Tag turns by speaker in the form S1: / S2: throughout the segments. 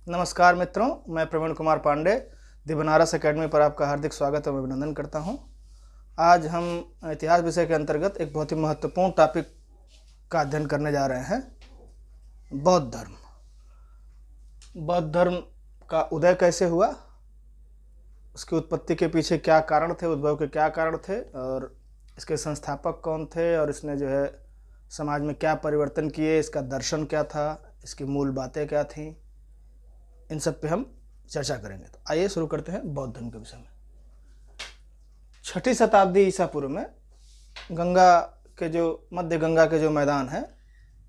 S1: नमस्कार मित्रों, मैं प्रवीण कुमार पांडे दी बनारस एकेडमी पर आपका हार्दिक स्वागत और अभिनंदन करता हूं। आज हम इतिहास विषय के अंतर्गत एक बहुत ही महत्वपूर्ण टॉपिक का अध्ययन करने जा रहे हैं, बौद्ध धर्म। बौद्ध धर्म का उदय कैसे हुआ, उसकी उत्पत्ति के पीछे क्या कारण थे, उद्भव के क्या कारण थे और इसके संस्थापक कौन थे और इसने जो है समाज में क्या परिवर्तन किए, इसका दर्शन क्या था, इसकी मूल बातें क्या थीं, इन सब पे हम चर्चा करेंगे। तो आइए शुरू करते हैं बौद्ध धर्म के विषय में। 6ठी शताब्दी ईसा पूर्व में मध्य गंगा के जो मैदान है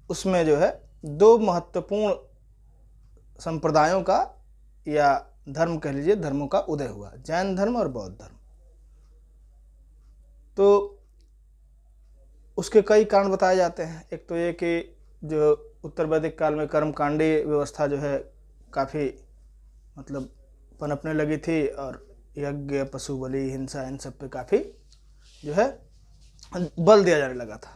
S1: उसमें जो है दो महत्वपूर्ण संप्रदायों का या धर्म कह लीजिए, धर्मों का उदय हुआ, जैन धर्म और बौद्ध धर्म। तो उसके कई कारण बताए जाते हैं। एक तो ये कि जो उत्तर वैदिक काल में कर्मकांडी व्यवस्था जो है काफ़ी पनपने लगी थी और यज्ञ, पशु बलि, हिंसा, इन सब पे काफ़ी जो है बल दिया जाने लगा था।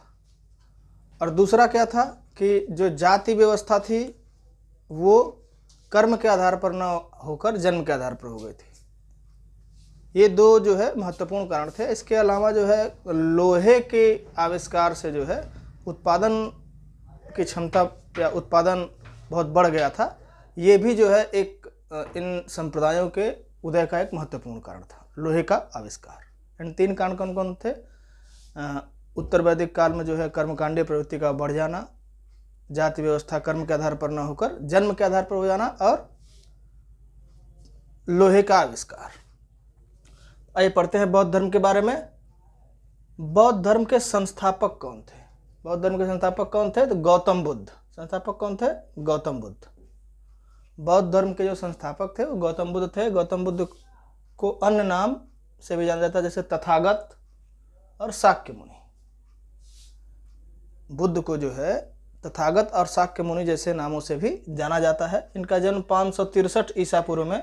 S1: और दूसरा क्या था कि जो जाति व्यवस्था थी वो कर्म के आधार पर न होकर जन्म के आधार पर हो गई थी। ये दो जो है महत्वपूर्ण कारण थे। इसके अलावा जो है लोहे के आविष्कार से जो है उत्पादन की क्षमता या उत्पादन बहुत बढ़ गया था। ये भी जो है एक इन संप्रदायों के उदय का एक महत्वपूर्ण कारण था, लोहे का आविष्कार। इन तीन कारण कौन कौन थे? उत्तर वैदिक काल में जो है कर्मकांडीय प्रवृत्ति का बढ़ जाना, जाति व्यवस्था कर्म के आधार पर न होकर जन्म के आधार पर हो जाना और लोहे का आविष्कार। आइए पढ़ते हैं बौद्ध धर्म के बारे में। बौद्ध धर्म के संस्थापक कौन थे? बौद्ध धर्म के संस्थापक कौन थे? तो गौतम बुद्ध। संस्थापक कौन थे? गौतम बुद्ध। बौद्ध धर्म के जो संस्थापक थे वो गौतम बुद्ध थे। गौतम बुद्ध को अन्य नाम से भी जाना जाता है, जैसे तथागत और शाक्य मुनि। बुद्ध को जो है तथागत और शाक्य मुनि जैसे नामों से भी जाना जाता है। इनका जन्म 563 ईसा पूर्व में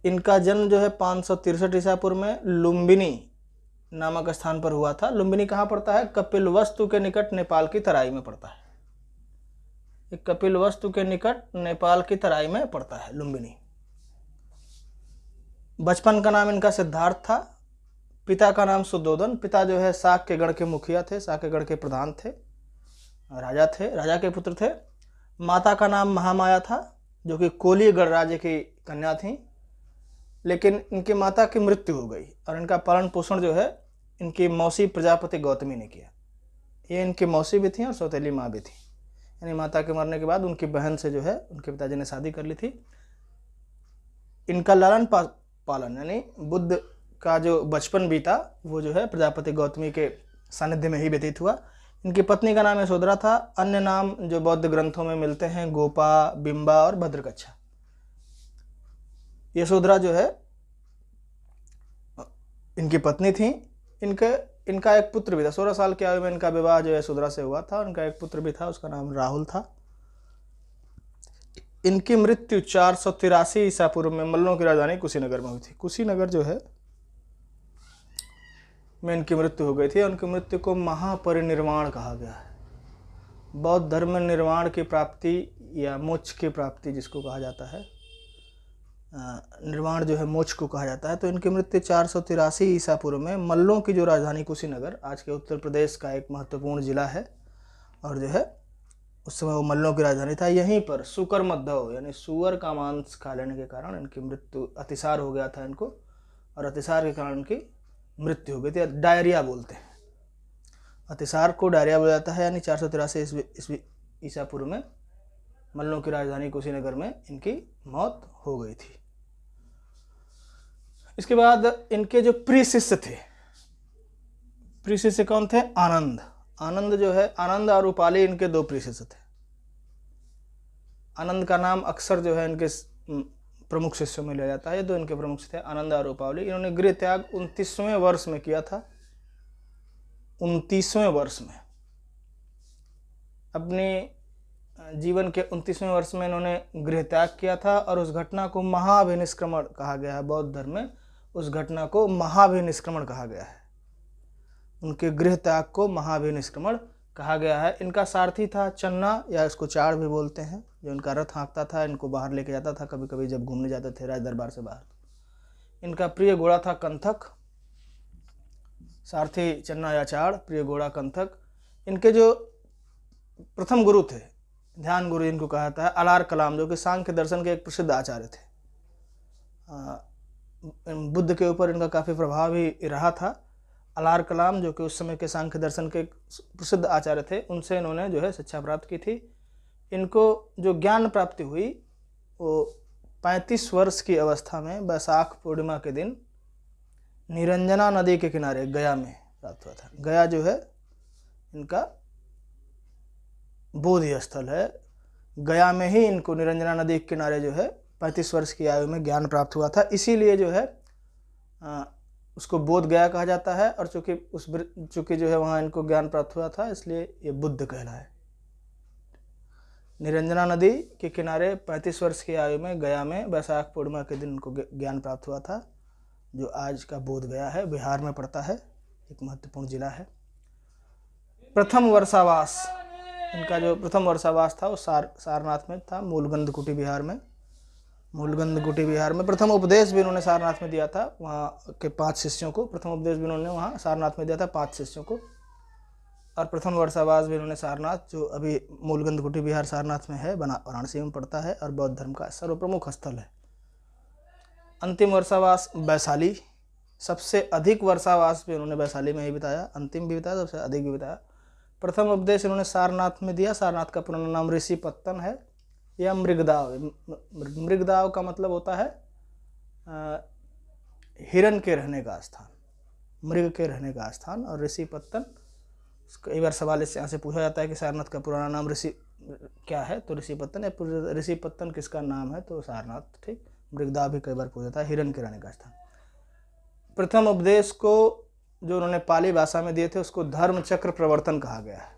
S1: ईसा पूर्व में लुम्बिनी नामक स्थान पर हुआ था। लुम्बिनी कहाँ पड़ता है? कपिलवस्तु के निकट नेपाल की तराई में पड़ता है। कपिलवस्तु के निकट नेपाल की तराई में पड़ता है लुम्बिनी। बचपन का नाम इनका सिद्धार्थ था। पिता का नाम सुद्धोधन। पिता जो है शाक्य गण के मुखिया थे, शाक्य गण के प्रधान थे, राजा के पुत्र थे। माता का नाम महामाया था, जो कि कोली गणराज्य की कन्या थी, लेकिन इनकी माता की मृत्यु हो गई और इनका पालन पोषण जो है इनकी मौसी प्रजापति गौतमी ने किया। ये इनकी मौसी भी थी और सौतेली माँ भी थी, यानी माता के मरने के बाद उनकी बहन से जो है उनके पिताजी ने शादी कर ली थी। इनका लालन पालन यानी बुद्ध का जो बचपन बीता वो जो है प्रजापति गौतमी के सानिध्य में ही व्यतीत हुआ। इनकी पत्नी का नाम यशोधरा था। अन्य नाम जो बौद्ध ग्रंथों में मिलते हैं गोपा, बिंबा और भद्रकच्छा। यशोधरा जो है इनकी पत्नी थी। इनका एक पुत्र भी था। 16 साल की आयु में इनका विवाह जो यशोधरा से हुआ था। उनका एक पुत्र भी था, उसका नाम राहुल था। इनकी मृत्यु 483 ईसा पूर्व में मल्लों की राजधानी कुशीनगर में हुई थी। कुशीनगर जो है में इनकी मृत्यु हो गई थी। उनकी मृत्यु को महापरिनिर्वाण कहा गया है। बौद्ध धर्म में निर्वाण की प्राप्ति या मोक्ष की प्राप्ति जिसको कहा जाता है, निर्वाण जो है मोक्ष को कहा जाता है। तो इनकी मृत्यु 483 ईसा पूर्व में मल्लों की जो राजधानी कुशीनगर, आज के उत्तर प्रदेश का एक महत्वपूर्ण जिला है, और जो है उस समय वो मल्लों की राजधानी था। यहीं पर सुकर मद्धव यानी सुअर का मांस खा लेने के कारण इनकी मृत्यु, अतिसार हो गया था इनको, और अतिसार के कारण इनकी मृत्यु हो गई थी। डायरिया बोलते हैं, अतिसार को डायरिया बोला जाता है। यानी 483 ईसा पूर्व में मल्लों की राजधानी कुशीनगर में इनकी मौत हो गई थी। इसके बाद इनके जो प्रिय शिष्य थे, प्रिय शिष्य कौन थे? आनंद जो है, आनंद और उपाली इनके दो प्रिय शिष्य थे। आनंद का नाम अक्सर जो है इनके प्रमुख शिष्यों में लिया जाता है। ये दो इनके प्रमुख थे, आनंद और उपाली। इन्होंने गृह त्याग 29वें वर्ष में किया था। 29वें वर्ष में, अपने जीवन के 29वें वर्ष में इन्होंने गृह त्याग किया था, और उस घटना को महाभिनिष्क्रमण कहा गया है। बौद्ध धर्म में उस घटना को महाभिनिष्क्रमण कहा गया है। उनके गृह त्याग को महाभिनिष्क्रमण कहा गया है। इनका सारथी था चन्ना, या इसको चाड़ भी बोलते हैं, जो इनका रथ हाँकता था, इनको बाहर लेके जाता था कभी कभी जब घूमने जाते थे राज दरबार से बाहर। इनका प्रिय घोड़ा था कंथक। सारथी चन्ना या चाड़, प्रिय घोड़ा कंथक। इनके जो प्रथम गुरु थे, ध्यान गुरु इनको कहा जाता है, अलार कलाम, जो कि सांख्य दर्शन के एक प्रसिद्ध आचार्य थे। बुद्ध के ऊपर इनका काफ़ी प्रभाव ही रहा था। अलार कलाम, जो कि उस समय के सांख्य दर्शन के प्रसिद्ध आचार्य थे, उनसे इन्होंने जो है शिक्षा प्राप्त की थी। इनको जो ज्ञान प्राप्ति हुई वो 35 वर्ष की अवस्था में बैसाख पूर्णिमा के दिन निरंजना नदी के किनारे गया में प्राप्त हुआ था। गया जो है इनका बोधि स्थल है। गया में ही इनको निरंजना नदी के किनारे जो है 35 वर्ष की आयु में ज्ञान प्राप्त हुआ था। इसीलिए जो है उसको बोध गया कहा जाता है। और चूँकि जो है वहाँ इनको ज्ञान प्राप्त हुआ था, इसलिए ये बुद्ध कहलाए। निरंजना नदी के किनारे 35 वर्ष की आयु में गया में बैसाख पूर्णिमा के दिन इनको ज्ञान प्राप्त हुआ था, जो आज का बोध गया है, बिहार में पड़ता है, एक महत्वपूर्ण जिला है। प्रथम वर्षावास, इनका जो प्रथम वर्षावास था वो सारनाथ में था, मूलगंध कुटी बिहार में। मूलगंध कुटी बिहार में प्रथम उपदेश भी इन्होंने सारनाथ में दिया था, वहाँ के 5 शिष्यों को। प्रथम उपदेश भी इन्होंने वहाँ सारनाथ में दिया था 5 शिष्यों को। और प्रथम वर्षावास भी इन्होंने सारनाथ, जो अभी मूलगंध कुटी बिहार सारनाथ में है, वाराणसी में पड़ता है और बौद्ध धर्म का सर्वप्रमुख स्थल है। अंतिम वर्षावास वैशाली, सबसे अधिक वर्षावास भी इन्होंने वैशाली में ही बिताया, अंतिम भी बिताया, सबसे अधिक भी बिताया। प्रथम उपदेश इन्होंने सारनाथ में दिया। सारनाथ का पुराना नाम ऋषिपत्तन है या मृगदाव। मृगदाव का मतलब होता है हिरण के रहने का स्थान, मृग के रहने का स्थान। और ऋषिपत्तन, कई बार सवाल इससे यहाँ से पूछा जाता है कि सारनाथ का पुराना नाम ऋषि क्या है, तो ऋषिपत्तन है। ऋषिपत्तन किसका नाम है, तो सारनाथ, ठीक। मृगदाव भी कई बार पूछा जाता है, हिरण के रहने का स्थान। प्रथम उपदेश को जो उन्होंने पाली भाषा में दिए थे उसको धर्मचक्र प्रवर्तन कहा गया है।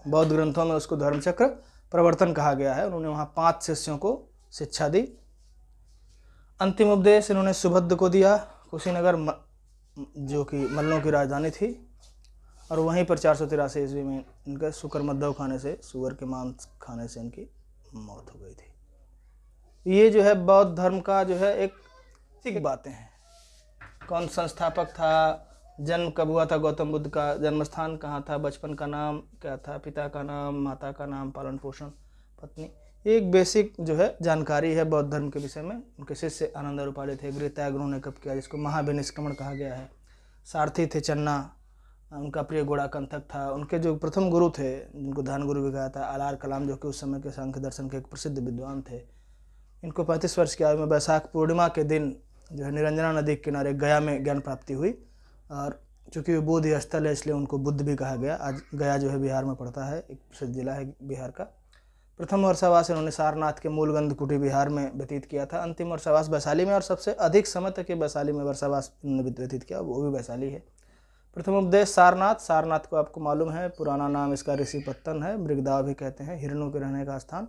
S1: बौद्ध ग्रंथों में उसको धर्मचक्र प्रवर्तन कहा गया है। उन्होंने वहाँ 5 शिष्यों को शिक्षा दी। अंतिम उपदेश इन्होंने सुभद्र को दिया, कुशीनगर, जो कि मल्लों की राजधानी थी। और वहीं पर 483 ईस्वी में इनके शुकर मद्दव खाने से, सुअर के मांस खाने से इनकी मौत हो गई थी। ये जो है बौद्ध धर्म का जो है एक ठीक बातें हैं। कौन संस्थापक था, जन्म कब हुआ था गौतम बुद्ध का, जन्म स्थान कहाँ था, बचपन का नाम क्या था, पिता का नाम, माता का नाम, पालन पोषण, पत्नी, एक बेसिक जो है जानकारी है बौद्ध धर्म के विषय में। उनके शिष्य आनंद उपाध्याय थे। गृह त्याग उन्होंने कब किया, जिसको महाभिनिष्क्रमण कहा गया है। सारथी थे चन्ना, उनका प्रिय घोड़ा कंथक था। उनके जो प्रथम गुरु थे, जिनको ध्यान गुरु भी कहा था, अलार कलाम, जो कि उस समय के सांख्य दर्शन के एक प्रसिद्ध विद्वान थे। इनको 35 वर्ष की आयु में बैसाख पूर्णिमा के दिन जो है निरंजना नदी के किनारे गया में ज्ञान प्राप्ति हुई। और चूँकि वो बोधि स्थल है इसलिए उनको बुद्ध भी कहा गया। आज गया जो है बिहार में पड़ता है, एक प्रसिद्ध जिला है बिहार का। प्रथम वर्षावास इन्होंने सारनाथ के मूलगंध कुटी बिहार में व्यतीत किया था। अंतिम वर्षावास वैशाली में, और सबसे अधिक समय तक ये वैशाली में वर्षावास इन्होंने व्यतीत किया, वो भी वैशाली है। प्रथम उपदेश सारनाथ, सारनाथ को आपको मालूम है पुराना नाम इसका ऋषिपत्तन है, मृगदाव भी कहते हैं, हिरणों के रहने का स्थान।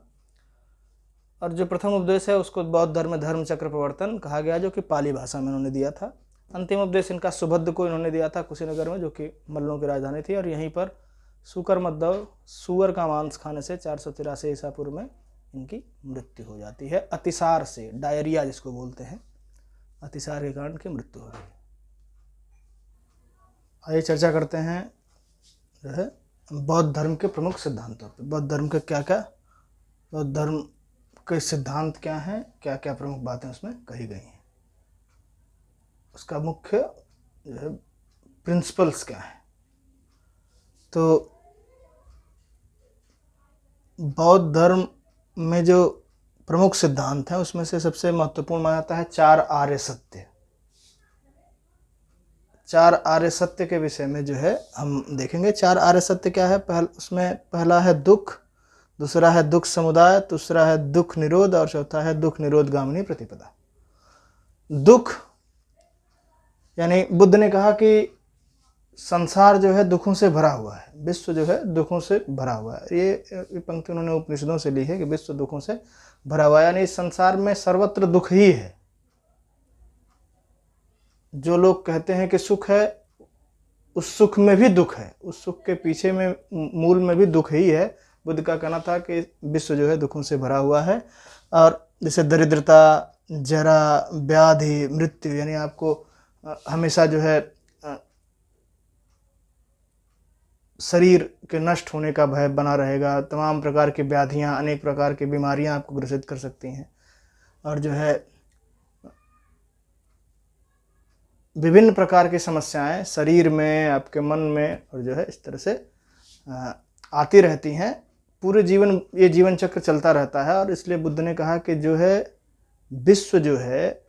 S1: और जो प्रथम उपदेश है उसको बौद्ध धर्म में धर्मचक्र प्रवर्तन कहा गया, जो कि पाली भाषा में इन्होंने दिया था। अंतिम उपदेश इनका सुभद्र को इन्होंने दिया था कुशीनगर में, जो कि मल्लों की राजधानी थी। और यहीं पर शुकर मद्दव, सुअर का मांस खाने से 483 ईसा पूर्व में इनकी मृत्यु हो जाती है, अतिसार से, डायरिया जिसको बोलते हैं, अतिसार के कारण की मृत्यु हो गई। आइए चर्चा करते हैं जो है बौद्ध धर्म के प्रमुख सिद्धांतों पर। बौद्ध धर्म के क्या क्या, बौद्ध धर्म के सिद्धांत क्या हैं, क्या क्या प्रमुख बातें उसमें कही गई हैं, उसका मुख्य जो है प्रिंसिपल्स क्या है। तो बौद्ध धर्म में जो प्रमुख सिद्धांत हैं उसमें से सबसे महत्वपूर्ण माना जाता है 4 आर्य सत्य। 4 आर्य सत्य के विषय में जो है हम देखेंगे। 4 आर्य सत्य क्या है, उसमें पहला है दुख, दूसरा है दुख समुदाय, तीसरा है दुख निरोध, और चौथा है दुख निरोध गामिनी प्रतिपदा। दुख यानी बुद्ध ने कहा कि संसार जो है दुखों से भरा हुआ है, विश्व जो है दुखों से भरा हुआ है। ये पंक्ति उन्होंने उपनिषदों से ली है कि विश्व दुखों से भरा हुआ है, यानी इस संसार में सर्वत्र दुख ही है। जो लोग कहते हैं कि सुख है उस सुख में भी दुख है, उस सुख के पीछे में मूल में भी दुख ही है। बुद्ध का कहना था कि विश्व जो है दुखों से भरा हुआ है, और जैसे दरिद्रता, जरा, व्याधि, मृत्यु, यानी आपको हमेशा जो है शरीर के नष्ट होने का भय बना रहेगा। तमाम प्रकार की व्याधियां, अनेक प्रकार की बीमारियां आपको ग्रसित कर सकती हैं, और जो है विभिन्न प्रकार की समस्याएं शरीर में, आपके मन में, और जो है इस तरह से आती रहती हैं। पूरे जीवन ये जीवन चक्र चलता रहता है, और इसलिए बुद्ध ने कहा कि जो है विश्व जो है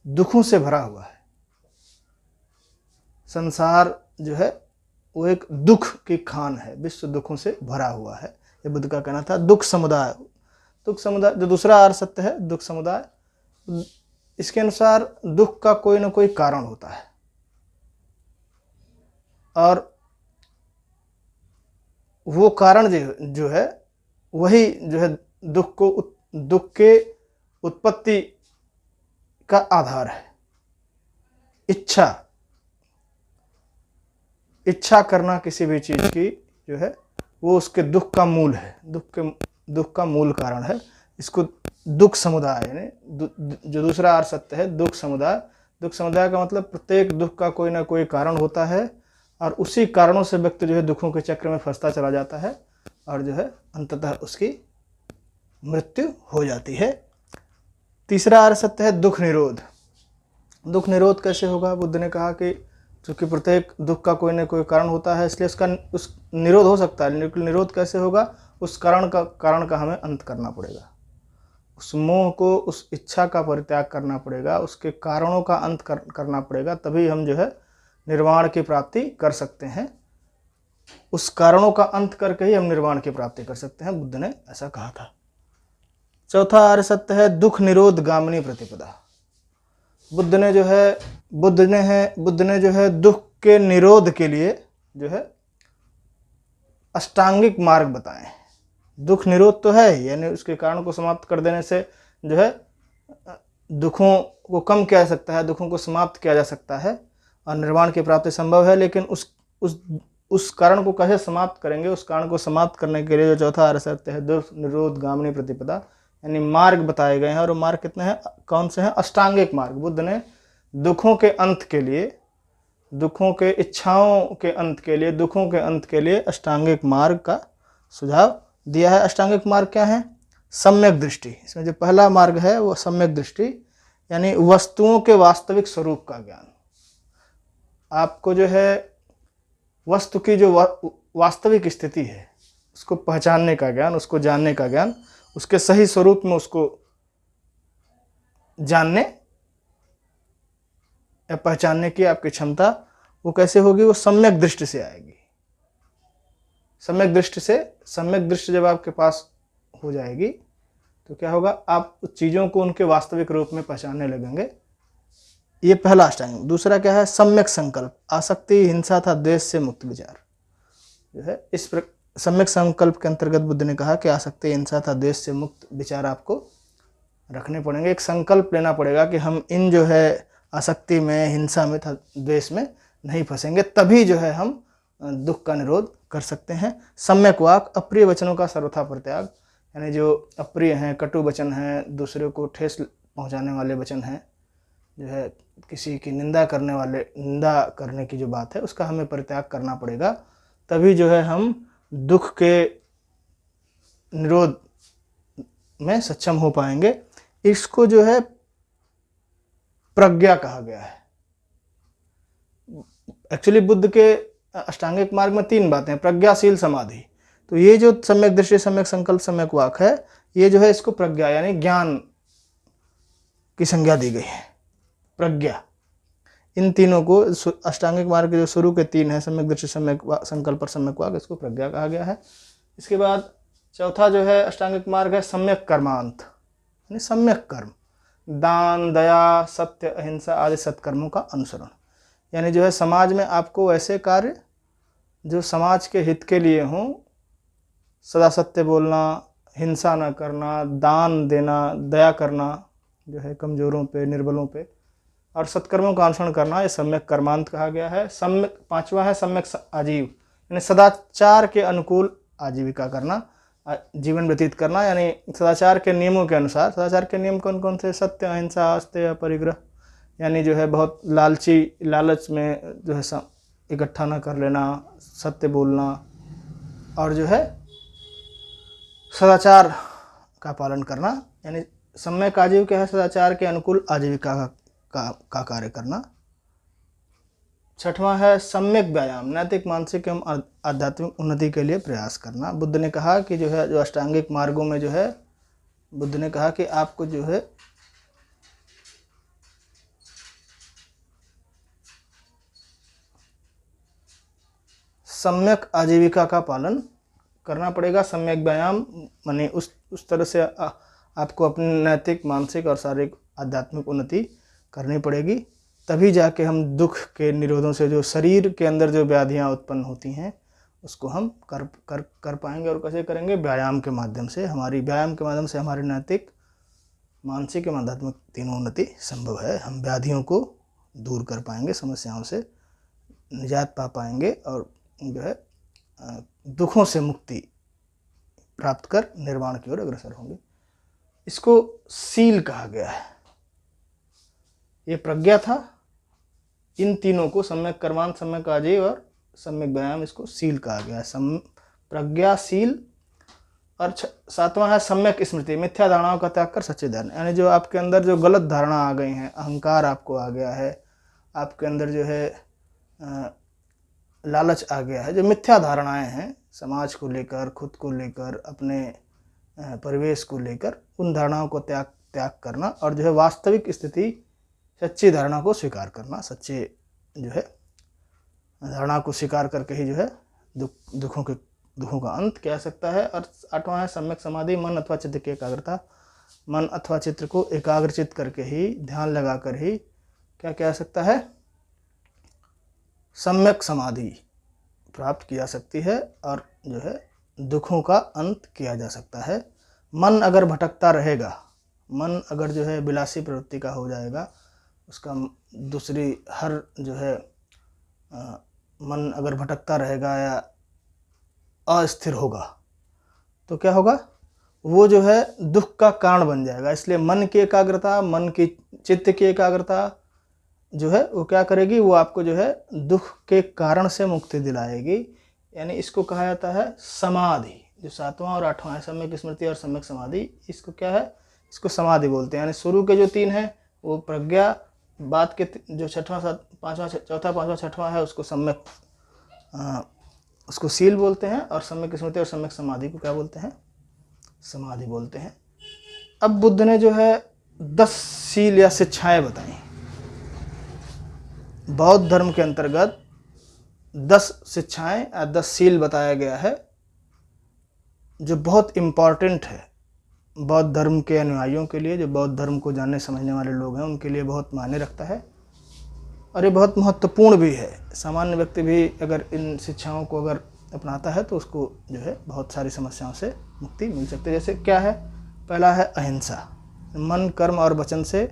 S1: दुखों से भरा हुआ है। संसार जो है वो एक दुख की खान है, विश्व दुखों से भरा हुआ है, ये बुद्ध का कहना था। दुख समुदाय, दुख समुदाय जो दूसरा आर्य सत्य है, दुख समुदाय, इसके अनुसार दुख का कोई ना कोई कारण होता है, और वो कारण जो है वही जो है दुख के उत्पत्ति का आधार है। इच्छा करना किसी भी चीज की जो है वो उसके दुख का मूल है, दुख का मूल कारण है। इसको दुख समुदाय, यानी जो दूसरा आर्य सत्य है दुख समुदाय का मतलब प्रत्येक दुख का कोई ना कोई कारण होता है, और उसी कारणों से व्यक्ति जो है दुखों के चक्र में फंसता चला जाता है, और जो है अंततः उसकी मृत्यु हो जाती है। तीसरा आर्य सत्य है दुख निरोध। दुख निरोध कैसे होगा? बुद्ध ने कहा कि चूंकि प्रत्येक दुख का कोई ना कोई कारण होता है, इसलिए उस निरोध हो सकता है, लेकिन निरोध कैसे होगा? उस कारण का हमें अंत करना पड़ेगा, उस मोह को, उस इच्छा का परित्याग करना पड़ेगा, उसके कारणों का अंत करना पड़ेगा, तभी हम जो है निर्वाण की प्राप्ति कर सकते हैं। उस कारणों का अंत करके ही हम निर्वाण की प्राप्ति कर सकते हैं, बुद्ध ने ऐसा कहा था। चौथा आर्य सत्य है दुख निरोध गामिनी प्रतिपदा। बुद्ध ने जो है दुख के निरोध के लिए जो है अष्टांगिक मार्ग बताए। दुख निरोध तो है, यानी उसके कारण को समाप्त कर देने से जो है दुखों को कम किया जा सकता है, दुखों को समाप्त किया जा सकता है, और निर्वाण की प्राप्ति संभव है। लेकिन उस कारण को कैसे समाप्त करेंगे? उस कारण को समाप्त करने के लिए जो चौथा आर्य सत्य है दुख निरोध गामिनी प्रतिपदा, यानी मार्ग बताए गए हैं। और वो मार्ग कितने हैं, कौन से हैं? अष्टांगिक मार्ग। बुद्ध ने दुखों के अंत के लिए, दुखों के इच्छाओं के अंत के लिए, दुखों के अंत के लिए अष्टांगिक मार्ग का सुझाव दिया है। अष्टांगिक मार्ग क्या है? सम्यक दृष्टि। इसमें जो पहला मार्ग है वो सम्यक दृष्टि, यानी वस्तुओं के वास्तविक स्वरूप का ज्ञान। आपको जो है वस्तु की जो वास्तविक स्थिति है उसको पहचानने का ज्ञान, उसको जानने का ज्ञान, उसके सही स्वरूप में उसको जानने या पहचानने की आपकी क्षमता वो कैसे होगी? वो सम्यक दृष्टि से आएगी। सम्यक दृष्टि जब आपके पास हो जाएगी तो क्या होगा? आप चीज़ों को उनके वास्तविक रूप में पहचानने लगेंगे। ये पहला अष्टांग। दूसरा क्या है? सम्यक संकल्प। आसक्ति, हिंसा था द्वेष से मुक्त विचार जो है इस सम्यक संकल्प के अंतर्गत बुद्ध ने कहा कि आसक्ति, हिंसा था द्वेष से मुक्त विचार आपको रखने पड़ेंगे। एक संकल्प लेना पड़ेगा कि हम इन जो है आसक्ति में, हिंसा में, था द्वेष में नहीं फंसेंगे, तभी जो है हम दुख का निरोध कर सकते हैं। सम्यक वाक, अप्रिय वचनों का सर्वथा परित्याग, यानी जो अप्रिय हैं, कटु वचन हैं, दूसरे को ठेस पहुंचाने वाले वचन हैं, जो है किसी की निंदा करने की जो बात है उसका हमें परित्याग करना पड़ेगा, तभी जो है हम दुख के निरोध में सक्षम हो पाएंगे। इसको जो है प्रज्ञा कहा गया है। एक्चुअली बुद्ध के अष्टांगिक मार्ग में 3 बातें, प्रज्ञाशील समाधि। तो ये जो सम्यक दृष्टि, सम्यक संकल्प, सम्यक वाक है, ये जो है इसको प्रज्ञा यानी ज्ञान की संज्ञा दी गई है। प्रज्ञा, इन तीनों को अष्टांगिक मार्ग के जो शुरू के 3 है, सम्यक दृष्टि, सम्यक संकल्प और सम्यक वाक, इसको प्रज्ञा कहा गया है। इसके बाद चौथा जो है अष्टांगिक मार्ग है सम्यक कर्मांत, यानी सम्यक कर्म, दान, दया, सत्य, अहिंसा आदि सत्कर्मों का अनुसरण। यानी जो है समाज में आपको ऐसे कार्य जो समाज के हित के लिए हों, सदा सत्य बोलना, हिंसा न करना, दान देना, दया करना जो है कमज़ोरों पे, निर्बलों पे, और सत्कर्मों का अनुसरण करना, ये सम्यक कर्मांत कहा गया है। सम्यक, पांचवा है सम्यक आजीव, यानी सदाचार के अनुकूल आजीविका करना, जीवन व्यतीत करना, यानी सदाचार के नियमों के अनुसार। सदाचार के नियम कौन कौन से? सत्य, अहिंसा, आस्तेय, अपरिग्रह, यानी जो है बहुत लालच में जो है इकट्ठा ना कर लेना, सत्य बोलना, और जो है सदाचार का पालन करना, यानी सम्यक आजीविका है सदाचार के अनुकूल आजीविका का कार्य करना। छठवां है सम्यक व्यायाम, नैतिक, मानसिक एवं आध्यात्मिक उन्नति के लिए प्रयास करना। बुद्ध ने कहा कि जो है, जो अष्टांगिक मार्गों में जो है, बुद्ध ने कहा कि आपको जो है सम्यक आजीविका का पालन करना पड़ेगा। सम्यक व्यायाम माने उस तरह से आपको अपनी नैतिक, मानसिक और शारीरिक आध्यात्मिक उन्नति करनी पड़ेगी, तभी जाके हम दुख के निरोधों से, जो शरीर के अंदर जो व्याधियां उत्पन्न होती हैं, उसको हम कर पाएंगे। और कैसे करेंगे? व्यायाम के माध्यम से। व्यायाम के माध्यम से हमारी नैतिक, मानसिक एवं आध्यात्मिक तीनों उन्नति संभव है। हम व्याधियों को दूर कर पाएंगे, समस्याओं से निजात पा पाएंगे, और जो है दुखों से मुक्ति प्राप्त कर निर्वाण की ओर अग्रसर होंगे। इसको सील कहा गया है। ये प्रज्ञा था। इन तीनों को, सम्यक कर्मांत, सम्यक आजीव और सम्यक व्यायाम, इसको सील कहा गया है। प्रज्ञा, सील। और सातवां है सम्यक स्मृति, मिथ्या धारणाओं का त्याग कर सच्चे ध्यान, यानी जो आपके अंदर जो गलत धारणा आ गई हैं, अहंकार आपको आ गया है, आपके अंदर जो है लालच आ गया है, जो मिथ्या धारणाएं हैं समाज को लेकर, खुद को लेकर, अपने परिवेश को लेकर, उन धारणाओं को त्याग करना, और जो है वास्तविक स्थिति, सच्ची धारणा को स्वीकार करना। सच्चे जो है धारणा को स्वीकार करके ही जो है दुखों का अंत किया सकता है। और आठवां है सम्यक समाधि, मन अथवा चित्त की एकाग्रता। मन अथवा चित्त को एकाग्रचित करके ही, ध्यान लगाकर ही क्या किया जा सकता है? सम्यक समाधि प्राप्त की जा सकती है, और जो है दुखों का अंत किया जा सकता है। मन अगर भटकता रहेगा, मन अगर जो है विलासी प्रवृत्ति का हो जाएगा, उसका दूसरी हर जो है मन अगर भटकता रहेगा या अस्थिर होगा, तो क्या होगा? वो जो है दुख का कारण बन जाएगा। इसलिए मन की एकाग्रता, मन की चित्त की एकाग्रता जो है वो क्या करेगी? वो आपको जो है दुख के कारण से मुक्ति दिलाएगी। यानी इसको कहा जाता है समाधि। जो सातवां और आठवां है, सम्यक स्मृति और सम्यक समाधि, इसको क्या है? इसको समाधि बोलते हैं। यानी शुरू के जो तीन हैं वो प्रज्ञा, बाद के जो चौथा, पांचवा, छठवां है उसको सम्यक, उसको सील बोलते हैं, और सम्यक स्मृति और सम्यक समाधि को क्या बोलते हैं? समाधि बोलते हैं। अब बुद्ध ने जो है 10 सील या शिक्षाएं बताई। बौद्ध धर्म के अंतर्गत 10 शिक्षाएं या 10 सील बताया गया है, जो बहुत इम्पॉर्टेंट है बौद्ध धर्म के अनुयायियों के लिए। जो बौद्ध धर्म को जानने समझने वाले लोग हैं, उनके लिए बहुत मायने रखता है, और ये बहुत महत्वपूर्ण भी है। सामान्य व्यक्ति भी अगर इन शिक्षाओं को अगर अपनाता है तो उसको जो है बहुत सारी समस्याओं से मुक्ति मिल सकती है। जैसे क्या है? पहला है अहिंसा, मन, कर्म और वचन से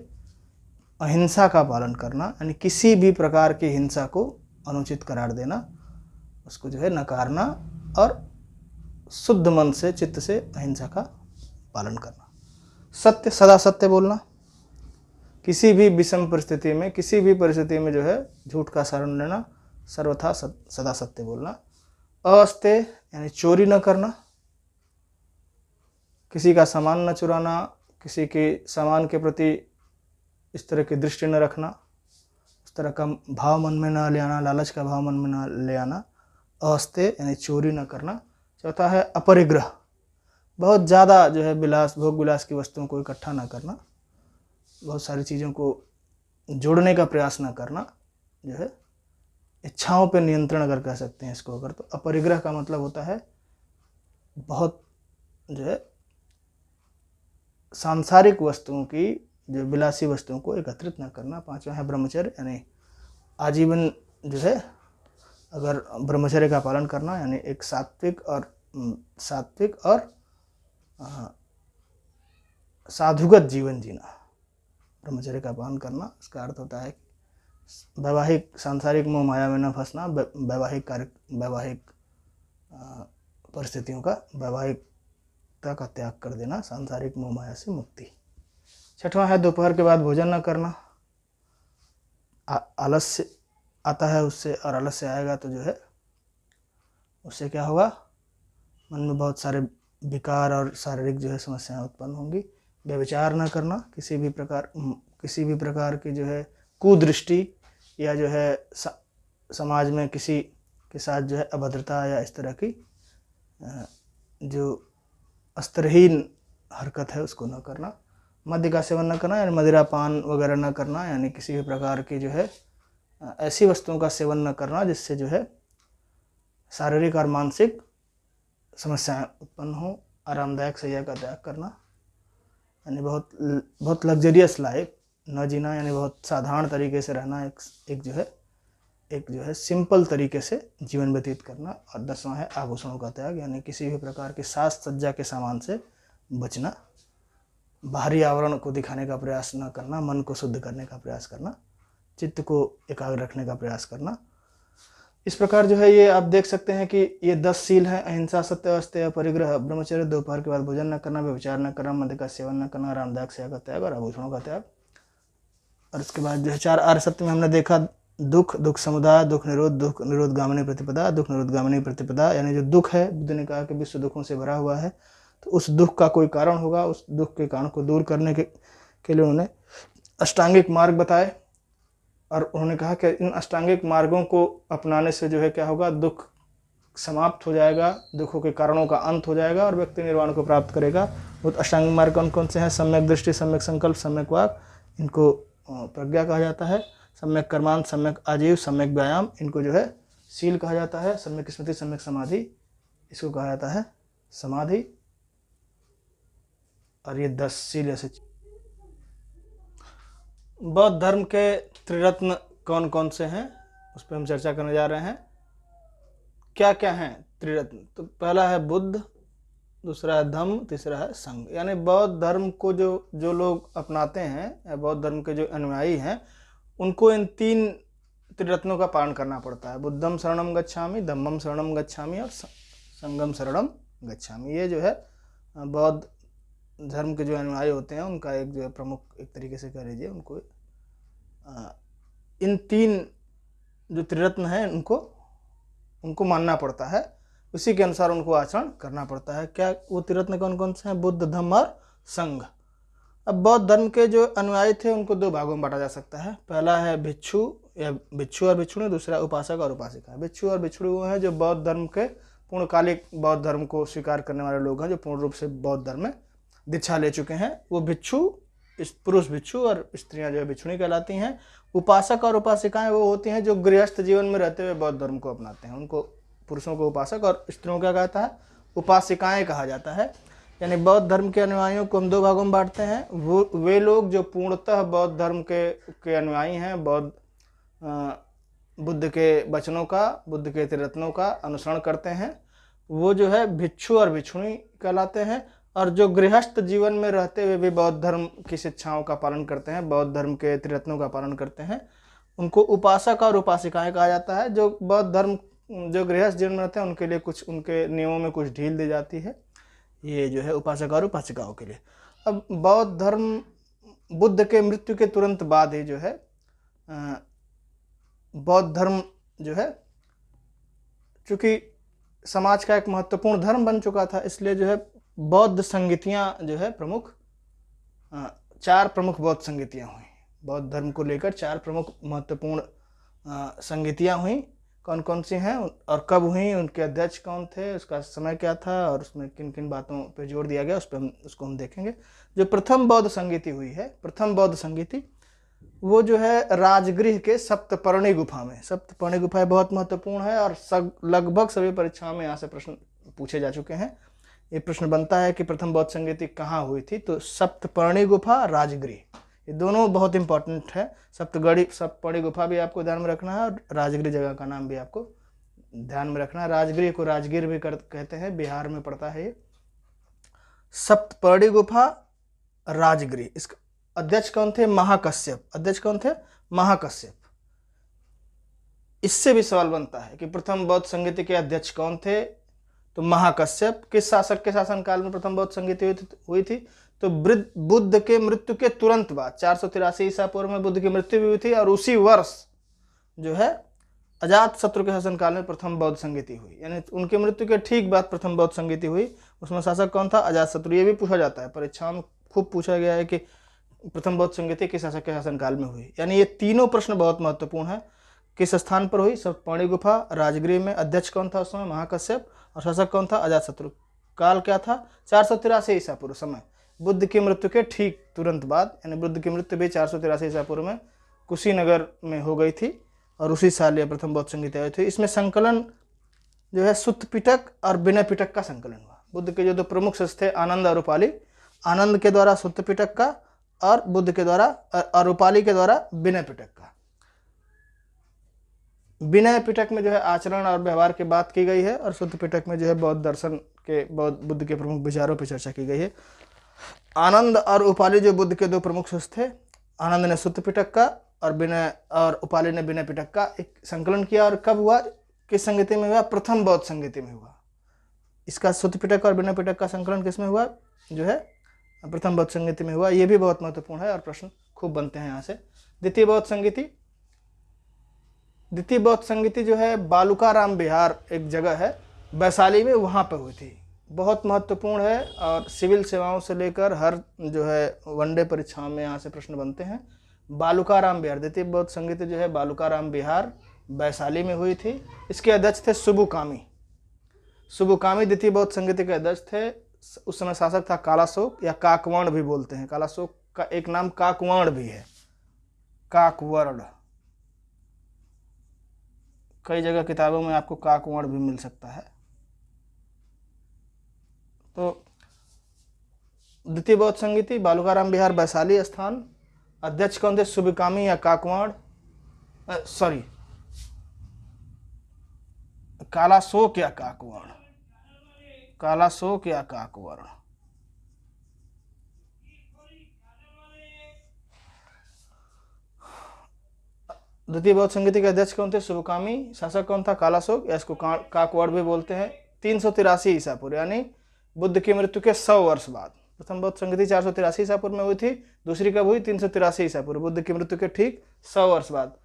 S1: अहिंसा का पालन करना, यानी किसी भी प्रकार की हिंसा को अनुचित करार देना, उसको जो है नकारना, और शुद्ध मन से, चित्त से अहिंसा का पालन करना। सत्य, सदा सत्य बोलना, किसी भी विषम परिस्थिति में, किसी भी परिस्थिति में जो है झूठ का शरण लेना, सर्वथा सदा सत्य बोलना। अस्तेय यानी चोरी न करना, किसी का सामान न चुराना, किसी के सामान के प्रति इस तरह की दृष्टि न रखना, उस तरह का भाव मन में न ले आना, लालच का भाव मन में न ले आना। अस्तेय यानी चोरी न करना। चौथा है अपरिग्रह, बहुत ज़्यादा जो है भोग विलास की वस्तुओं को इकट्ठा न करना, बहुत सारी चीज़ों को जोड़ने का प्रयास न करना, जो है इच्छाओं पे नियंत्रण अगर कह सकते हैं इसको अगर, तो अपरिग्रह का मतलब होता है बहुत जो है सांसारिक वस्तुओं की, जो विलासी वस्तुओं को एकत्रित न करना। पांचवा है ब्रह्मचर्य, यानी आजीवन जो है अगर ब्रह्मचर्य का पालन करना, यानी एक सात्विक और साधुगत जीवन जीना, ब्रह्मचर्य का पालन करना। इसका अर्थ होता है वैवाहिक सांसारिक मोह माया में न फंसना, वैवाहिक परिस्थितियों का, वैवाहिकता का त्याग कर देना, सांसारिक मोह माया से मुक्ति। छठवां है दोपहर के बाद भोजन न करना। आलस्य आता है उससे, और आलस्य आएगा तो जो है उससे क्या होगा, मन में बहुत सारे विकार और शारीरिक जो है समस्याएं उत्पन्न होंगी। व्यभिचार न करना, किसी भी प्रकार की जो है कुदृष्टि या जो है समाज में किसी के साथ जो है अभद्रता या इस तरह की जो स्तरहीन हरकत है उसको न करना। मद्य का सेवन न करना, यानी मदिरा पान वगैरह न करना, यानी किसी भी प्रकार की जो है ऐसी वस्तुओं का सेवन न करना जिससे जो है शारीरिक और मानसिक समस्याएं उत्पन्न हो। आरामदायक शैया का त्याग करना, यानी बहुत लग्जरियस लाइफ न जीना, यानी बहुत साधारण तरीके से रहना, एक जो है सिंपल तरीके से जीवन व्यतीत करना। और 10वां है आभूषणों का त्याग, यानी किसी भी प्रकार के साज सज्जा के सामान से बचना। बाहरी आवरण को दिखाने का प्रयास न करना, मन को शुद्ध करने का प्रयास करना, चित्त को एकाग्र रखने का प्रयास करना। इस प्रकार जो है ये आप देख सकते हैं कि ये 10 सील हैं। अहिंसा, सत्य, अस्तेय, परिग्रह, ब्रह्मचर्य, दोपहर के बाद भोजन न करना, व्यभिचार न करना, मद्य का सेवन न करना, आरामदायक शैया का त्याग और आभूषणों का त्याग। और इसके बाद जो है 4 आर्य सत्य में हमने देखा दुख समुदाय, दुख निरोधगामिनी प्रतिपदा, दुख निरोधगामिनी प्रतिपदा, यानी जो दुख है, बुद्ध ने कहा कि विश्व दुखों से भरा हुआ है, तो उस दुख का कोई कारण होगा, उस दुख के कारण को दूर करने के लिए उन्होंने अष्टांगिक मार्ग बताए। और उन्होंने कहा कि इन अष्टांगिक मार्गों को अपनाने से जो है क्या होगा, दुख समाप्त हो जाएगा, दुखों के कारणों का अंत हो जाएगा और व्यक्ति निर्वाण को प्राप्त करेगा। वो अष्टांगिक मार्ग कौन कौन से हैं? सम्यक दृष्टि, सम्यक संकल्प, सम्यक वाक, इनको प्रज्ञा कहा जाता है। सम्यक कर्मांत, सम्यक आजीव, सम्यक व्यायाम, इनको जो है शील कहा जाता है। सम्यक स्मृति, सम्यक समाधि, इसको कहा जाता है समाधि। और ये 10 शील ऐसे। बौद्ध धर्म के त्रिरत्न कौन कौन से हैं उस पर हम चर्चा करने जा रहे हैं। क्या क्या हैं त्रिरत्न? तो पहला है बुद्ध, दूसरा है धम्म, तीसरा है संघ। यानी बौद्ध धर्म को जो लोग अपनाते हैं या बौद्ध धर्म के जो अनुयायी हैं उनको इन 3 त्रिरत्नों का पालन करना पड़ता है। बुद्धम शरणम गच्छामि, धम्मम शरणम गच्छामि और संघम शरणम गच्छामि। ये जो है बौद्ध धर्म के जो अनुयायी होते हैं उनका एक जो है प्रमुख, एक तरीके से कह लीजिए, उनको इन 3 जो त्रिरत्न हैं उनको मानना पड़ता है, उसी के अनुसार उनको आचरण करना पड़ता है। क्या वो त्रिरत्न कौन कौन से हैं? बुद्ध, धम्म और संघ। अब बौद्ध धर्म के जो अनुयायी थे उनको 2 भागों में बांटा जा सकता है। पहला है भिक्षु या भिक्षु और भिक्षुणी, दूसरा उपासक और उपासिका। भिक्षु और भिक्षुणी वो हैं जो बौद्ध धर्म के पूर्णकालिक बौद्ध धर्म को स्वीकार करने वाले लोग हैं, जो पूर्ण रूप से बौद्ध धर्म में दीक्षा ले चुके हैं। वो भिक्षु, पुरुष भिक्षु और स्त्रियां जो है भिक्षुणी कहलाती हैं। उपासक और उपासिकाएं वो होती हैं जो गृहस्थ जीवन में रहते हुए बौद्ध धर्म को अपनाते हैं, उनको पुरुषों को उपासक और स्त्रियों क्या कहता है? उपासिकाएं कहा जाता है। यानी बौद्ध धर्म के अनुयायियों को हम 2 भागों में बांटते हैं। वो वे लोग जो पूर्णतः बौद्ध धर्म के अनुयायी हैं, बुद्ध के वचनों का, बुद्ध के त्रिरत्नों का अनुसरण करते हैं, वो जो है भिक्षु और भिक्षुणी कहलाते हैं। और जो गृहस्थ जीवन में रहते हुए भी बौद्ध धर्म की शिक्षाओं का पालन करते हैं, बौद्ध धर्म के त्रिरत्नों का पालन करते हैं, उनको उपासक और उपासिकाएं कहा जाता है। जो बौद्ध धर्म जो गृहस्थ जीवन में रहते हैं उनके लिए कुछ, उनके नियमों में कुछ ढील दी जाती है, ये जो है उपासक और उपासिकाओं के लिए। अब बौद्ध धर्म बुद्ध के मृत्यु के तुरंत बाद ही जो है बौद्ध धर्म जो है चूँकि समाज का एक महत्वपूर्ण धर्म बन चुका था, इसलिए जो है बौद्ध संगीतियाँ जो है प्रमुख 4 प्रमुख बौद्ध संगीतियाँ हुई। बौद्ध धर्म को लेकर 4 प्रमुख महत्वपूर्ण संगीतियाँ हुई। कौन कौन सी हैं और कब हुई, उनके अध्यक्ष कौन थे, उसका समय क्या था और उसमें किन किन बातों पर जोर दिया गया, उसको हम देखेंगे। जो प्रथम बौद्ध संगीति हुई है, प्रथम बौद्ध संगीति, वो जो है राजगृह के सप्तपर्णी गुफा में। सप्तपर्णी गुफा बहुत महत्वपूर्ण है और लगभग सभी परीक्षाओं में यहाँ से प्रश्न पूछे जा चुके हैं। ये प्रश्न बनता है कि प्रथम बौद्ध संगीति कहाँ हुई थी, तो सप्तपर्णी गुफा, राजगृह, ये दोनों बहुत इंपॉर्टेंट है। सप्तपर्णी गुफा भी आपको ध्यान में रखना है और राजगृह जगह का नाम भी आपको ध्यान में रखना है। राजगृह को राजगीर भी कहते हैं, बिहार में पड़ता है ये। सप्तपर्णी गुफा, राजगृह, अध्यक्ष कौन थे? महाकश्यप। अध्यक्ष कौन थे? महाकश्यप। इससे भी सवाल बनता है कि प्रथम बौद्ध संगीति के अध्यक्ष कौन थे? तो महाकश्यप। किस शासक के शासनकाल में प्रथम बौद्ध संगीति हुई थी? तो बुद्ध के मृत्यु के तुरंत बाद 483 ईसा पूर्व में बुद्ध की मृत्यु भी हुई थी, और उसी वर्ष जो है अजातशत्रु के शासनकाल में प्रथम बौद्ध संगीति हुई। यानी उनके मृत्यु के ठीक बाद प्रथम बौद्ध संगीति हुई। उसमें शासक कौन था? अजातशत्रु। ये भी पूछा जाता है, परीक्षाओं में खूब पूछा गया है कि प्रथम बौद्ध संगीति किस शासक के शासनकाल में हुई। यानी ये तीनों प्रश्न बहुत महत्वपूर्ण है। किस स्थान पर हुई? सप्तपर्णी गुफा, राजगृह में। अध्यक्ष कौन था उस समय? महाकश्यप। और शासक कौन था? अजातशत्रु। काल क्या था? 483 ईसा पूर्व, समय बुद्ध की मृत्यु के ठीक तुरंत बाद। यानी बुद्ध की मृत्यु भी 483 ईसा पूर्व में कुशीनगर में हो गई थी, और उसी साल यह प्रथम बौद्ध संगीति आई थी। इसमें संकलन जो है सुत्त पिटक और विनय पिटक का संकलन हुआ। बुद्ध के जो दो प्रमुख शिष्य थे, आनंद और उपाली, आनंद के द्वारा सुत्त पिटक का, और बुद्ध के द्वारा और उपाली के द्वारा विनय पिटक का। विनय पिटक में जो है आचरण और व्यवहार की बात की गई है, और सुत्त पिटक में जो है बौद्ध दर्शन के, बुद्ध के प्रमुख विचारों पर चर्चा की गई है। आनंद और उपाली जो बुद्ध के दो प्रमुख शिष्य थे, आनंद ने सुत्त पिटक का और विनय और उपाली ने विनय पिटक का एक संकलन किया। और कब हुआ? किस संगीति में हुआ? प्रथम बौद्ध संगीति में हुआ। इसका सुत्त पिटक और विनय पिटक का संकलन किस में हुआ? जो है प्रथम बौद्ध संगीति में हुआ। ये भी बहुत महत्वपूर्ण है और प्रश्न खूब बनते हैं यहाँ से। द्वितीय बौद्ध संगीति। द्वितीय बौद्ध संगीति जो है बालुकाराम विहार एक जगह है वैशाली में, वहाँ पर हुई थी। बहुत महत्वपूर्ण है, और सिविल सेवाओं से लेकर हर जो है वनडे परीक्षाओं में यहाँ से प्रश्न बनते हैं। बालुकाराम विहार, द्वितीय बौद्ध संगीति जो है बालुकाराम विहार वैशाली में हुई थी। इसके अध्यक्ष थे सुबुकामी। सुबुकामी द्वितीय बौद्ध संगीति के अध्यक्ष थे। उस समय शासक था कालाशोक, या काकवर्ण भी बोलते हैं। कालाशोक का एक नाम काकवर्ण भी है, काकवर्ण। कई जगह किताबों में आपको काकवर्ण भी मिल सकता है। तो द्वितीय बौद्ध संगीति बालुकाराम विहार वैशाली स्थान। अध्यक्ष कौन थे? सुबुकामी या काकवर्ण, कालाशोक या काकवर्ण, कालाशोक या काकवर्ण। द्वितीय बौद्ध संगीति के अध्यक्ष कौन थे? सुबुकामी। शासक कौन था? कालाशोक, या इसको काकवर्ण भी बोलते हैं। 383 ईसा पूर्व, यानी बुद्ध की मृत्यु के 100 वर्ष बाद। प्रथम बौद्ध संगीति 483 ईसा पूर्व में हुई थी, दूसरी कब हुई? 383 ईसा पूर्व, बुद्ध की मृत्यु के ठीक 100 वर्ष बाद।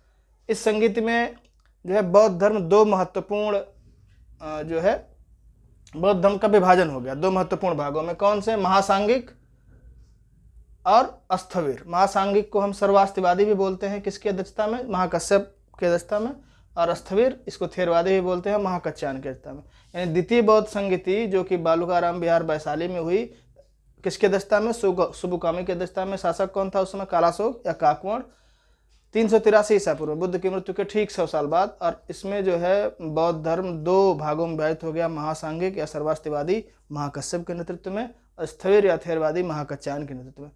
S1: इस संगीति में जो है बौद्ध धर्म दो महत्वपूर्ण जो है बौद्ध धर्म का विभाजन हो गया दो महत्वपूर्ण भागों में। कौन से? महासांगिक और स्थविर। महासांगिक को हम सर्वास्तिवादी भी बोलते हैं, किसकी अध्यक्षता में? महाकश्यप की अध्यक्षता में। और स्थविर इसको थेरवादी भी बोलते हैं, महाकच्यान की अध्यक्षता में। यानी द्वितीय बौद्ध संगीति जो कि बालुकाराम विहार वैशाली में हुई, किसकी अध्यक्षता में? सुबुकामी की अध्यक्षता में। शासक कौन था उस समय? कालाशोक या काकवर्ण। 383 ईसा पूर्व, बुद्ध की मृत्यु के ठीक 100 साल बाद। और इसमें जो है बौद्ध धर्म दो भागों में विभाजित हो गया, महासांगिक या सर्वास्तिवादी महाकश्यप के नेतृत्व में, स्थविर या थेरवादी महाकच्यान के नेतृत्व में।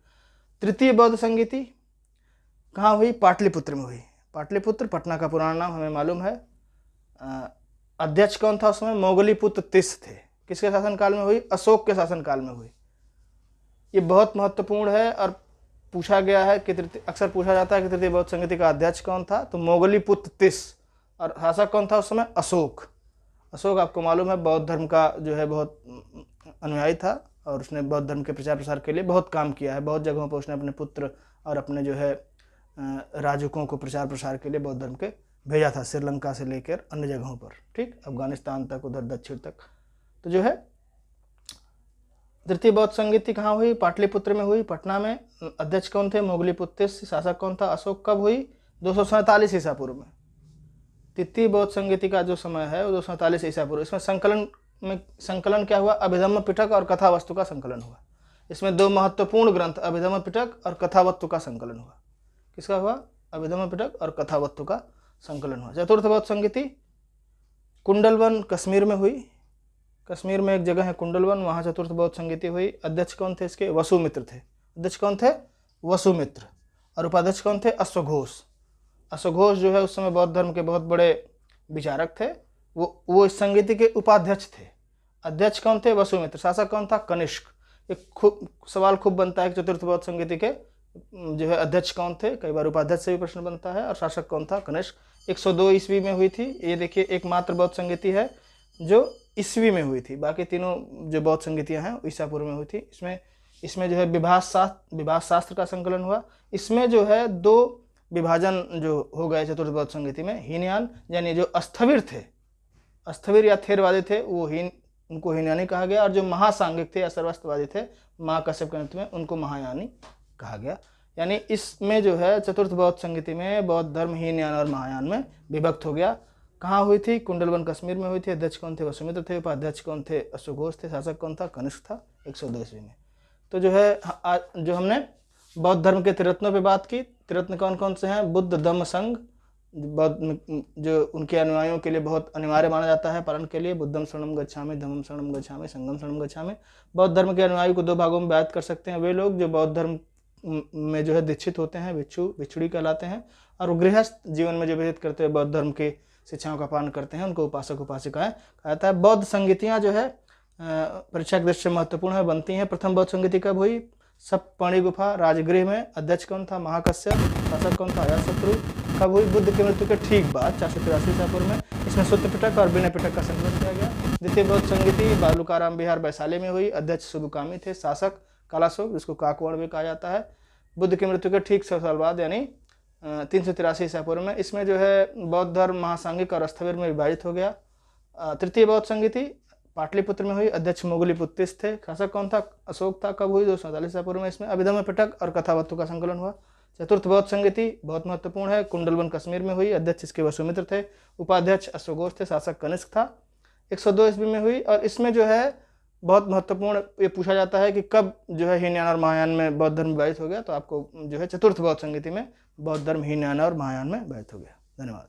S1: तृतीय बौद्ध संगीति कहाँ हुई? पाटलिपुत्र में हुई। पाटलिपुत्र पटना का पुराना नाम हमें मालूम है। अध्यक्ष कौन था उसमें? मोगलीपुत्र तिस थे। किसके शासनकाल में हुई? अशोक के शासनकाल में हुई। ये बहुत महत्वपूर्ण है और पूछा गया है कि अक्सर पूछा जाता है कि तृतीय बौद्ध संगीति का अध्यक्ष कौन था? तो मोगलीपुत्र तिस। और शासक कौन था उस समय? अशोक। अशोक आपको मालूम है बौद्ध धर्म का जो है बहुत अनुयायी था, और उसने बौद्ध धर्म के प्रचार प्रसार के लिए बहुत काम किया है। बहुत जगहों पर उसने अपने पुत्र और अपने जो है राजकों को प्रचार प्रसार के लिए बौद्ध धर्म के भेजा था, श्रीलंका से लेकर अन्य जगहों पर, ठीक, अफगानिस्तान तक, उधर दक्षिण तक। तो जो है तृतीय बौद्ध संगीति कहाँ हुई? पाटलिपुत्र में हुई, पटना में। अध्यक्ष कौन थे? मोगलीपुत्र। शासक कौन था? अशोक। कब हुई? 247 ईसा पूर्व में। तृतीय बौद्ध संगीति का जो समय है वो 247 ईसा पूर्व। इसमें संकलन क्या हुआ? अभिधम्म पिटक और कथावस्तु का संकलन हुआ। इसमें दो महत्वपूर्ण ग्रंथ अभिधम्म पिटक और कथावस्तु का संकलन हुआ। किसका हुआ? अभिधम्म पिटक और कथावस्तु का संकलन हुआ। चतुर्थ बौद्ध संगीति कुंडलवन कश्मीर में हुई। कश्मीर में एक जगह है कुंडलवन, वहाँ चतुर्थ बौद्ध संगीति हुई। अध्यक्ष कौन थे इसके? वसुमित्र थे। अध्यक्ष कौन थे? वसुमित्र। और उपाध्यक्ष कौन थे? अश्वघोष। अश्वघोष जो है उस समय बौद्ध धर्म के बहुत बड़े विचारक थे। वो इस संगीति के उपाध्यक्ष थे। अध्यक्ष कौन थे? वसुमित्र। शासक कौन था? कनिष्क। एक सवाल खूब बनता है कि चतुर्थ बौद्ध संगीति के जो है अध्यक्ष कौन थे, कई बार उपाध्यक्ष से भी प्रश्न बनता है, और शासक कौन था, कनिष्क। 102 ईस्वी में हुई थी। ये देखिए एकमात्र बौद्ध संगीति है जो ईस्वी में हुई थी, बाकी तीनों जो बौद्ध संगीतियाँ हैं ईसा पूर्व में हुई थी। इसमें जो है विभाष शास्त्र का संकलन हुआ। इसमें जो है 2 विभाजन जो हो गए चतुर्थ बौद्ध संगीति में। हीनयान यानी जो स्थविर थे, स्थविर या थेरवादी थे, वो उनको हीनयानी कहा गया, और जो महासांगिक थे या सर्वस्त्रवादी थे महाकश्यप के नेतृत्व में, उनको महायानी कहा गया। यानी इसमें जो है चतुर्थ बौद्ध संगीति में बौद्ध धर्म हीनयान और महायान में विभक्त हो गया। कहाँ हुई थी? कुंडलवन कश्मीर में हुई थी। अध्यक्ष कौन थे? वसुमित्र थे। उपाध्यक्ष कौन थे? अश्वघोष थे। शासक कौन था? कनिष्क था। 102 ईस्वी में। तो जो है जो हमने बौद्ध धर्म के त्रिरत्नों पे बात की। त्रिरत्न कौन कौन से हैं? बुद्ध, धम्म, संघ। बौद्ध जो उनके अनुयायियों के लिए बहुत अनिवार्य माना जाता है पालन के लिए। बुद्धम शरणम गच्छामि, धम्मम शरणम गच्छामि, संघम शरणम गच्छामि। बौद्ध धर्म के अनुयायी को 2 भागों में विभाजित कर सकते हैं। वे लोग जो बौद्ध धर्म में जो है दीक्षित होते हैं, भिक्षुड़ी कहलाते हैं, और गृहस्थ जीवन में जो व्यतीत करते हुए बौद्ध धर्म की शिक्षाओं का पालन करते हैं, उनको उपासक उपासिकाएं कहा जाता है। बौद्ध संगीतियाँ जो है परीक्षा की दृष्टि से महत्वपूर्ण है, बनती हैं। प्रथम बौद्ध संगीति कब हुई? सप्तपर्णी गुफा राजगृह में। अध्यक्ष कौन था? महाकश्यप। शासक कौन था? अजातशत्रु। कब हुई? बुद्ध की मृत्यु के ठीक बाद 483 ईसा पूर्व में। इसमें सूत्र पिटक और विनय पिटक का संकलन किया गया। द्वितीय बौद्ध संगीति बालुकाराम विहार वैशाली में हुई। अध्यक्ष सुबुकामी थे। शासक कालाशोक, जिसको काकवर्ण भी कहा जाता है, बुद्ध की मृत्यु के ठीक 100 साल बाद यानी 383 ईसा पूर्व में। इसमें जो है बौद्ध धर्म महासांगिक और स्थविर में विभाजित हो गया। तृतीय बौद्ध संगीति पाटलिपुत्र में हुई। अध्यक्ष मोगलीपुत्तिस थे। शासक कौन था? अशोक था। कब हुई? 247 ईसा पूर्व में। इसमें अभिधम्म पिटक और कथावस्तु का संकलन हुआ। चतुर्थ बौद्ध संगीति बहुत महत्वपूर्ण है, कुंडलवन कश्मीर में हुई। अध्यक्ष इसके वसुमित्र थे। उपाध्यक्ष अश्वघोष थे। शासक कनिष्क था। 102 ईस्वी में हुई। और इसमें जो है बहुत महत्वपूर्ण ये पूछा जाता है कि कब जो है हीनयान और महायान में बौद्ध धर्म विभाजित हो गया, तो आपको जो है चतुर्थ बौद्ध संगीति में बौद्ध धर्म हीनयान और महायान में विभाजित हो गया। धन्यवाद।